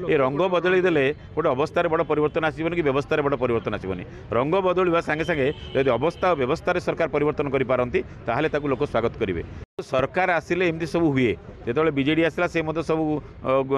ये रंग बदल देले गोटे अवस्था बड़ परिवर्तन आसबन कि व्यवस्था बड़ परिवर्तन आसबनी रंग बदलवा सांगे सांगे यदि अवस्था और व्यवस्था सरकार परिवर्तन करें ताहले ताकू लोक स्वागत करेंगे। सरकार आसिले एमती सब हुए जो बीजेडी आसला से मत सब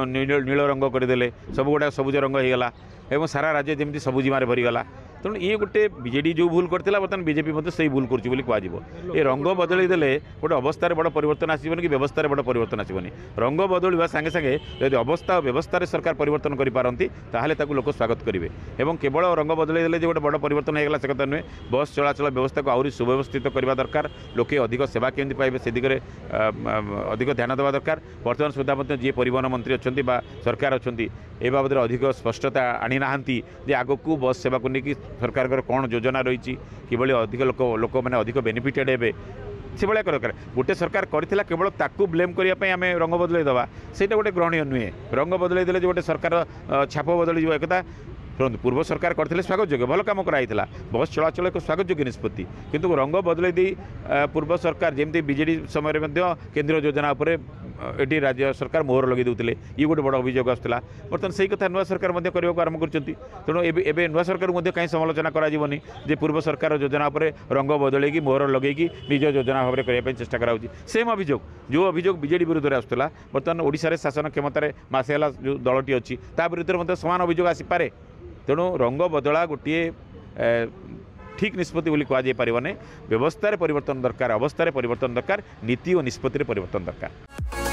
नील रंग करदे सब गुड़ा सबुज रंग हो गला और सारा राज्य जमी सबुजिमार भरीगला तेणु ये गोटे बीजेडी जो भूल करता बर्तमान बीजेपी मत से भूल कर रंग बदल देले गोटे अवस्था बड़ परिवर्तन आसबन कि व्यवस्था बड़ परिवर्तन आसबनी रंग बदलवा सांगे सांगे यदि अवस्था और व्यवस्था सरकार परिवर्तन करें लोक स्वागत करेंगे और केवल रंग बदल देले जो गोटे बड़ परिवर्तन होगा से कथा नुहे बस चलाचल व्यवस्था को आहरी सुव्यवस्थित करने दरकार लोके अधिक सेवा केमती पाइबे से दिगरे अधिक ध्यान देवा दरकार बर्तमान सुधा जी परिवहन मंत्री अच्छा सरकार अच्छा ए बाबद अधिक स्पष्टता आनी ना आगक बस सेवा को लेकिन सरकार कौन योजना रही कि अधिक लोक मैंने अधिक बेनिफिटेड हे से भाया दरकार गोटे सरकार करथिला केवल ताकू ब्लेम करने आम रंग बदल दवा से गोटे ग्रहणीय नुहे रंग बदल देले जो गोटे सरकार छाप बदल एक पूर्व सरकार करते स्वागत योग्य भल कम कराई बस चलाचल एक स्वागत योग्य निष्पत्ति किंतु रंग बदल दी पूर्व सरकार जमी बीजेडी समय केंद्रीय योजना उपर ये राज्य सरकार मोहर लगे दूसरे ये गोटे बड़ अभियोग आसाला बर्तमान से कथा नुआ सरकार करने को आरंभ कर तेणु ए नुआ सरकार कहीं समालोचना करानी जे पूर्व सरकार योजना उपर रंग बदल मोहर लगे निज योजना भाव में करने चेष्टा कराऊँगी सेम अभियोग जो अभियोग बीजेडी विरुद्ध में आसाला बर्तमान ओडिशा शासन क्षमतार मसे जो दलटी अच्छी विरुद्ध समान अभियोग आसीपे तेणु रंग बदला गोटे ठीक निष्पत्ति बोली कहुपर व्यवस्था परिवर्तन दरकार अवस्था परिवर्तन दरकार नीति और निष्पत्ति परिवर्तन दरकार।